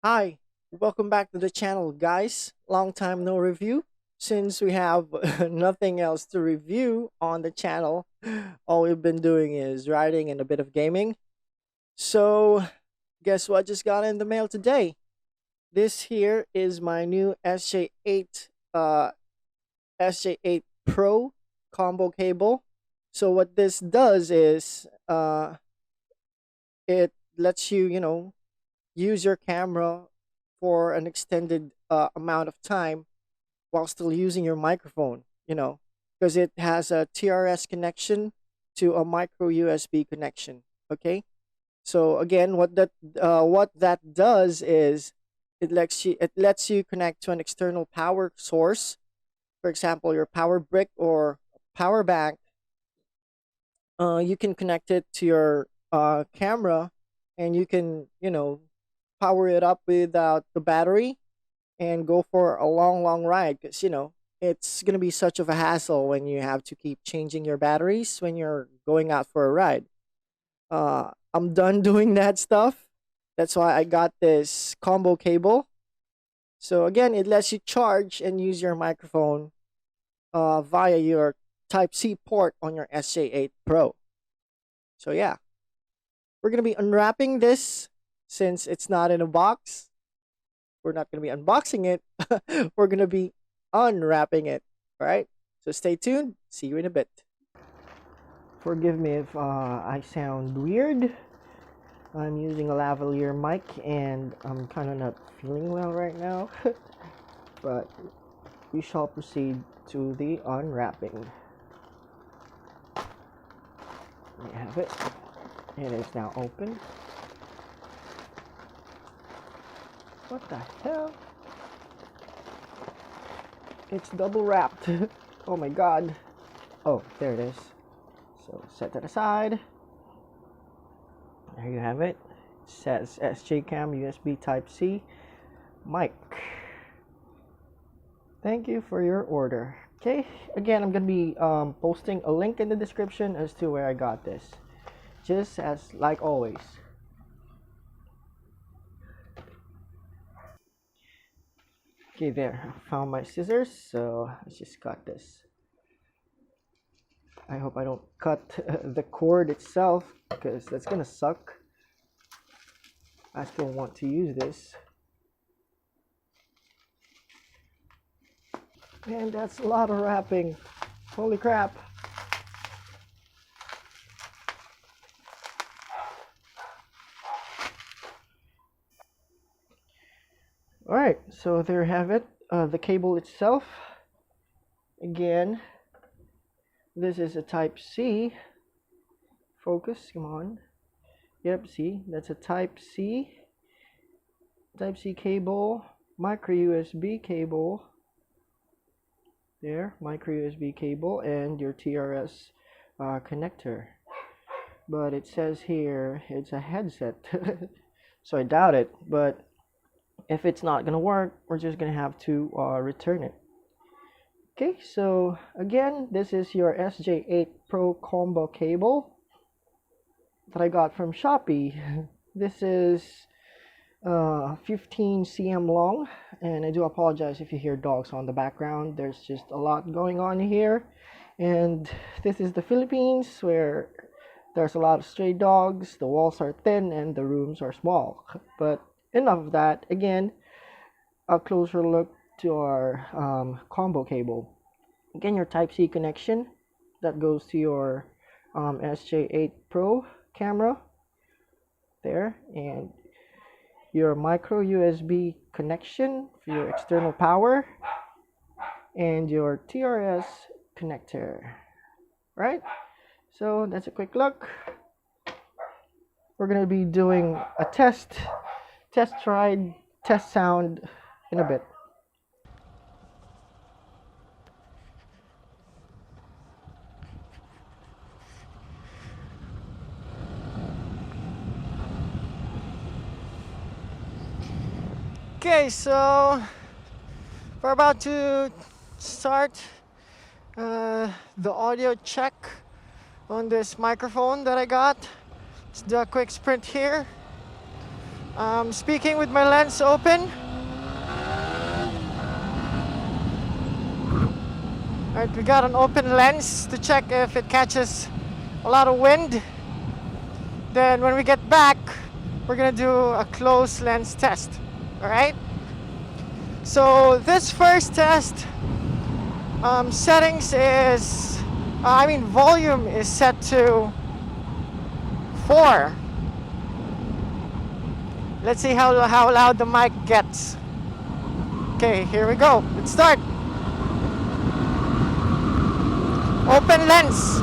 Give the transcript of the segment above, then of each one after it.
Hi, welcome back to the channel, guys. Long time no review. Since we have nothing else to review on the channel, all we've been doing is writing and a bit of gaming. So, guess what just got in the mail today? This here is my new Sj8 Pro combo cable. So what this does is it lets you, use your camera for an extended amount of time while still using your microphone, because it has a TRS connection to a micro USB connection. Okay. So again, what that does is it lets you connect to an external power source, for example, your power brick or power bank. You can connect it to your camera, and you can power it up without the battery and go for a long ride, because it's gonna be such of a hassle when you have to keep changing your batteries when you're going out for a ride. I'm done doing that stuff. That's why I got this combo cable. So again, it lets you charge and use your microphone via your Type C port on your Sj8 Pro. So yeah, we're gonna be unwrapping this since it's not in a box. We're not gonna be unboxing it. We're gonna be unwrapping it. All right. So stay tuned. See you in a bit. Forgive me if I sound weird. I'm using a lavalier mic and I'm kind of not feeling well right now. But we shall proceed to the unwrapping. There you have it. It is now open. What the hell? It's double wrapped. Oh my god. Oh, there it is. So set that aside. There you have it. It says SJ-Cam USB Type C mic. Thank you for your order. Okay, again, I'm gonna be posting a link in the description as to where I got this, just as like always. Okay, there, I found my scissors, so I just got this. I hope I don't cut the cord itself, because that's gonna suck. I still want to use this. Man, that's a lot of wrapping. Holy crap. Alright, so there you have it. The cable itself. Again, this is a Type C. Focus, come on. Yep, see, that's a Type C cable, micro USB cable. There, micro USB cable, and your TRS connector. But it says here it's a headset, so I doubt it. But if it's not gonna work, we're just gonna have to return it. Okay, so again, this is your Sj8 Pro combo cable that I got from Shopee. This is 15 cm long, and I do apologize if you hear dogs on the background. There's just a lot going on here, and this is the Philippines, where there's a lot of stray dogs. The walls are thin and the rooms are small. But enough of that. Again, a closer look to our combo cable. Again, your Type C connection that goes to your Sj8 Pro camera there, and your micro USB connection for your external power, and your TRS connector. Right? So that's a quick look. We're gonna be doing a test ride, test sound in a bit. Okay, so we're about to start the audio check on this microphone that I got. Let's do a quick sprint here. Speaking with my lens open. Alright, we got an open lens to check if it catches a lot of wind. Then when we get back, we're gonna do a closed lens test. Alright? So this first test, settings is, volume is set to 4. Let's see how loud the mic gets. Okay, here we go. Let's start. Open lens.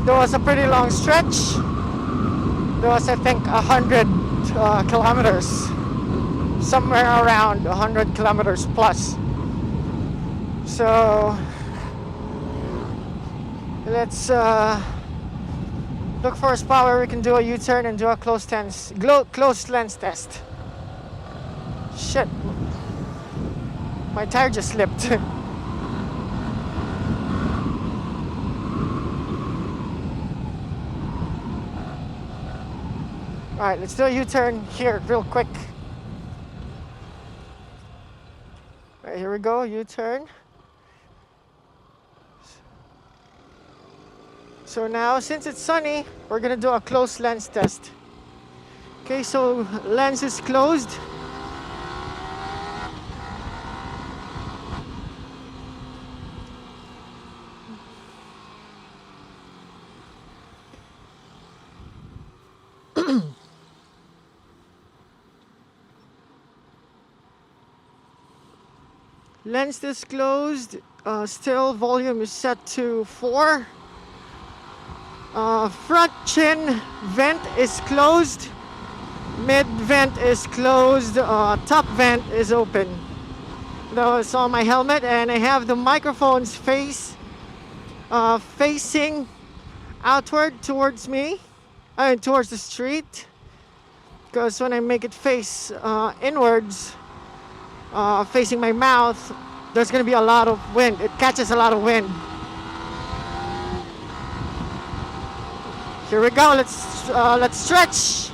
There was a pretty long stretch. There was, I think, 100 kilometers, somewhere around 100 kilometers plus. So let's look for a spot where we can do a U-turn and do a closed lens test. Shit, my tire just slipped. Alright, let's do a U-turn here real quick. Alright, here we go, U-turn. So now, since it's sunny, we're gonna do a closed lens test. Okay, so lens is closed. Lens is closed. Still volume is set to 4. Front chin vent is closed. Mid vent is closed. Top vent is open. That was on my helmet, and I have the microphone's facing outward towards me, towards the street. Because when I make it face inwards, facing my mouth, there's gonna be a lot of wind. It catches a lot of wind. Here we go. Let's stretch.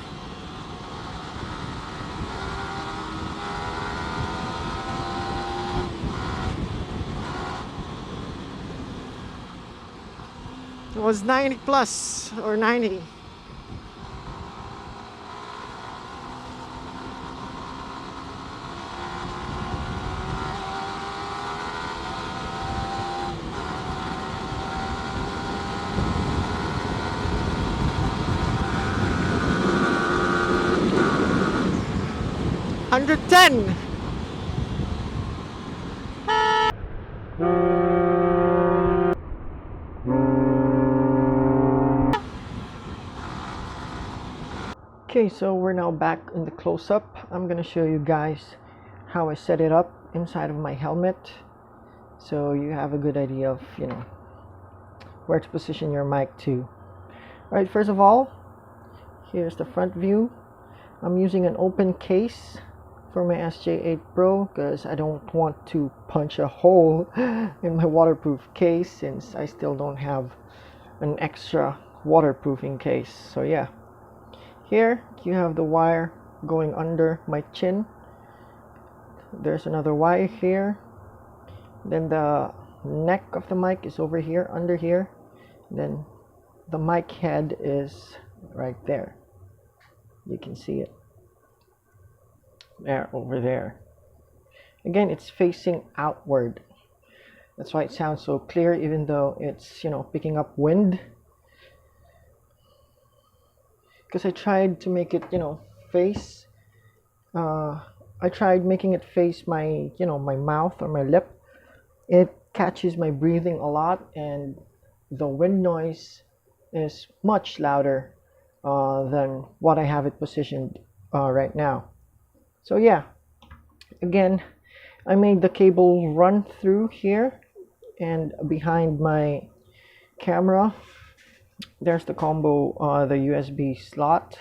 It was 90 plus or 90. $110. Okay, so we're now back in the close-up. I'm gonna show you guys how I set it up inside of my helmet, so you have a good idea of, where to position your mic to. Alright, first of all, here's the front view. I'm using an open case for my Sj8 Pro because I don't want to punch a hole in my waterproof case, since I still don't have an extra waterproofing case. So yeah, here you have the wire going under my chin. There's another wire here. Then the neck of the mic is over here, under here. Then the mic head is right there. You can see it there, over there. Again, it's facing outward. That's why it sounds so clear, even though it's, picking up wind. Because I tried to make it, face. I tried making it face my, my mouth or my lip. It catches my breathing a lot, and the wind noise is much louder than what I have it positioned right now. So yeah, again, I made the cable run through here, and behind my camera there's the combo, the USB slot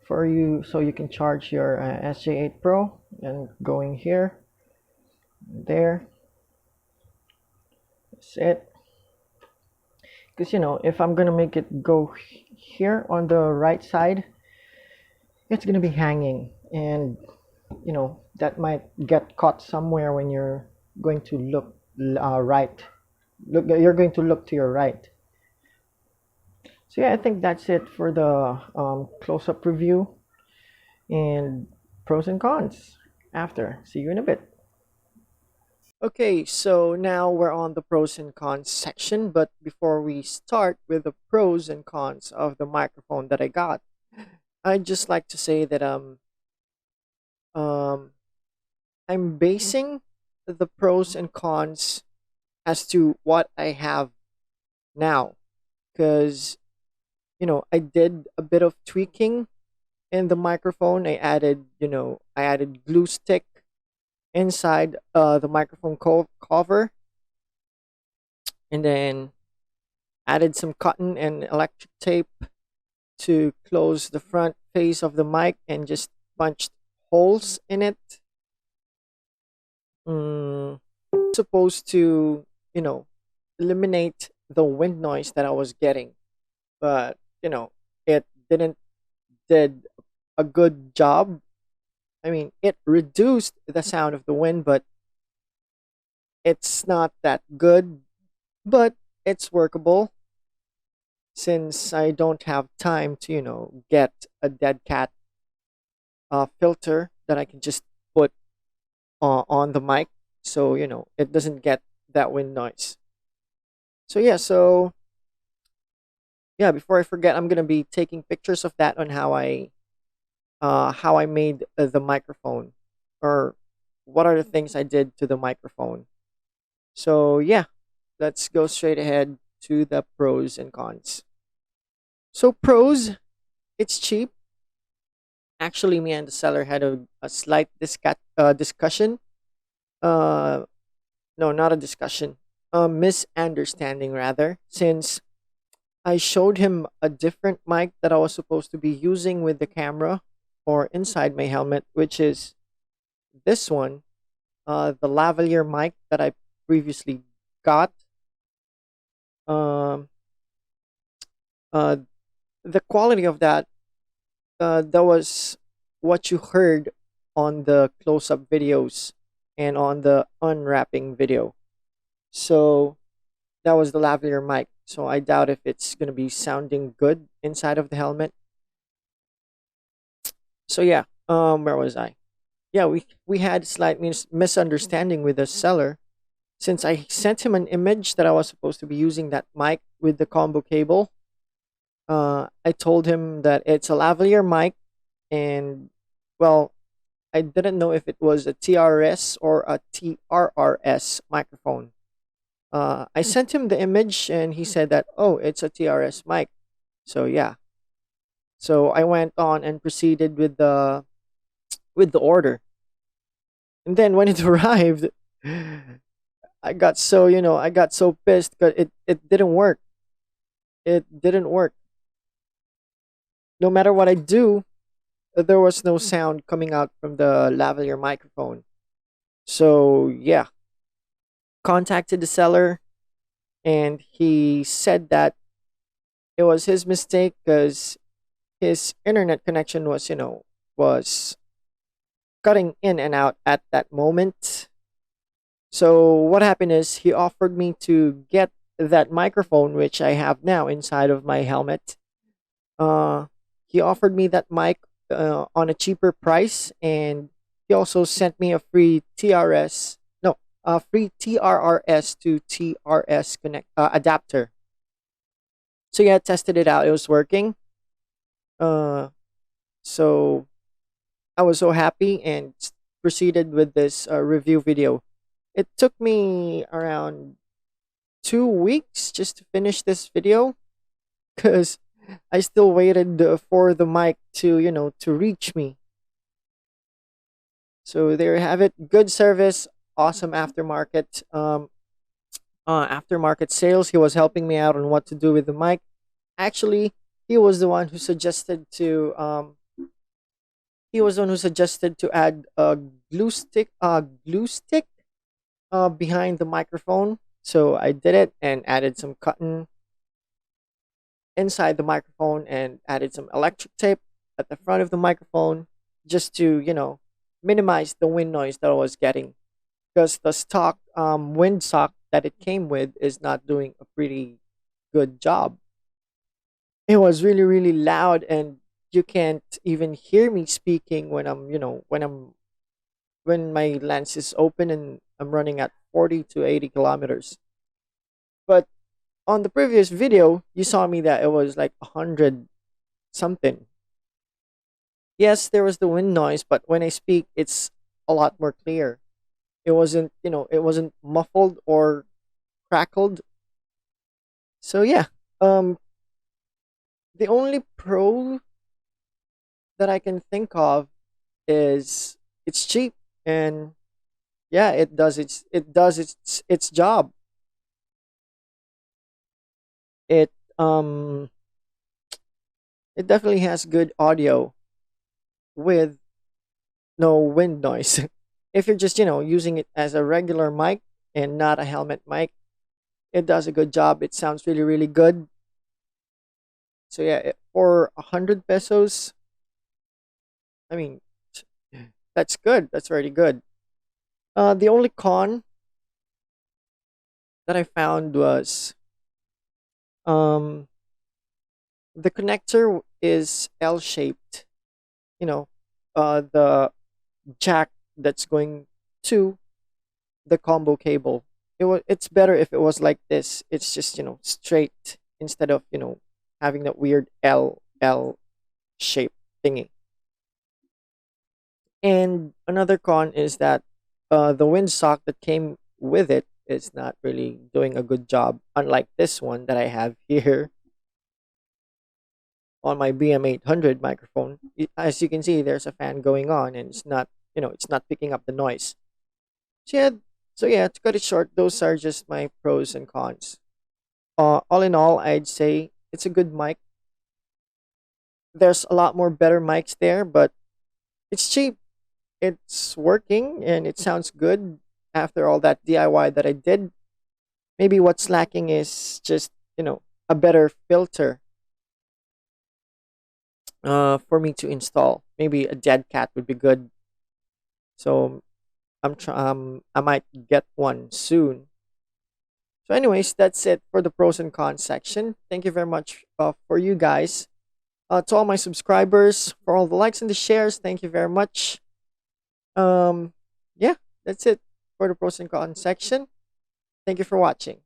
for you, so you can charge your Sj8 Pro, and going here, there, that's it. Because if I'm gonna make it go here on the right side, it's gonna be hanging, and that might get caught somewhere when you're going to look right. You're going to look to your right. So yeah, I think that's it for the close-up review and pros and cons after. See you in a bit. Okay, so now we're on the pros and cons section, but before we start with the pros and cons of the microphone that I got, I'd just like to say that um I'm basing the pros and cons as to what I have now, because I did a bit of tweaking in the microphone. I added glue stick inside the microphone cover, and then added some cotton and electric tape to close the front face of the mic, and just punched holes in it. mm, Supposed to eliminate the wind noise that I was getting, but it didn't did a good job. I mean, it reduced the sound of the wind, but it's not that good. But it's workable, since I don't have time to get a dead cat filter that I can just put on the mic, so it doesn't get that wind noise. So yeah, before I forget, I'm gonna be taking pictures of that on how I made the microphone, or what are the things I did to the microphone. So yeah, let's go straight ahead to the pros and cons. So pros, it's cheap. Actually, me and the seller had a slight discussion. Uh, no, not a discussion. A misunderstanding, rather, since I showed him a different mic that I was supposed to be using with the camera or inside my helmet, which is this one, the lavalier mic that I previously got. Um, uh, the quality of that was what you heard on the close-up videos and on the unwrapping video. So that was the lavalier mic. So I doubt if it's gonna be sounding good inside of the helmet. So yeah, where was I? Yeah, we had slight misunderstanding with the seller, since I sent him an image that I was supposed to be using that mic with the combo cable. I told him that it's a lavalier mic, and well, I didn't know if it was a TRS or a TRRS microphone. I sent him the image, and he said that, oh, it's a TRS mic. So yeah, so I went on and proceeded with the order, and then when it arrived, I got so pissed because it didn't work. It didn't work. No matter what I do, there was no sound coming out from the lavalier microphone. So yeah, contacted the seller, and he said that it was his mistake, because his internet connection was cutting in and out at that moment. So what happened is, he offered me to get that microphone, which I have now inside of my helmet. Uh, he offered me that mic on a cheaper price, and he also sent me a free TRS, no, a free TRRS to TRS connect adapter. So yeah, I tested it out. It was working. Uh, so I was so happy, and proceeded with this review video. It took me around 2 weeks just to finish this video because I still waited for the mic to, to reach me. So there you have it. Good service, awesome aftermarket sales. He was helping me out on what to do with the mic. Actually, he was the one who suggested to add a glue stick behind the microphone. So I did it and added some cotton inside the microphone and added some electric tape at the front of the microphone just to, minimize the wind noise that I was getting because the stock wind sock that it came with is not doing a pretty good job. It was really, really loud, and you can't even hear me speaking when when my lens is open and I'm running at 40 to 80 kilometers. But on the previous video, you saw me that it was like 100 something. Yes, there was the wind noise, but when I speak, it's a lot more clear. It wasn't muffled or crackled. So yeah, um, the only pro that I can think of is it's cheap and yeah, it does its job. It um it definitely has good audio with no wind noise. If you're just using it as a regular mic and not a helmet mic, it does a good job. It sounds really, really good. So yeah, for 100 pesos, I mean, that's good. That's really good. The only con that I found was um the connector is L shaped. You know, the jack that's going to the combo cable. It's better if it was like this. It's just straight instead of having that weird L shape thingy. And another con is that the windsock that came with it is not really doing a good job. Unlike this one that I have here on my BM800 microphone, as you can see, there's a fan going on, and it's not picking up the noise. So yeah, to cut it short, those are just my pros and cons. All in all, I'd say it's a good mic. There's a lot more better mics there, but it's cheap. It's working and it sounds good after all that DIY that I did. Maybe what's lacking is just, a better filter for me to install. Maybe a dead cat would be good. So I might get one soon. So anyways, that's it for the pros and cons section. Thank you very much for you guys. To all my subscribers, for all the likes and the shares, thank you very much. Um, yeah, that's it for the pros and cons section. Thank you for watching.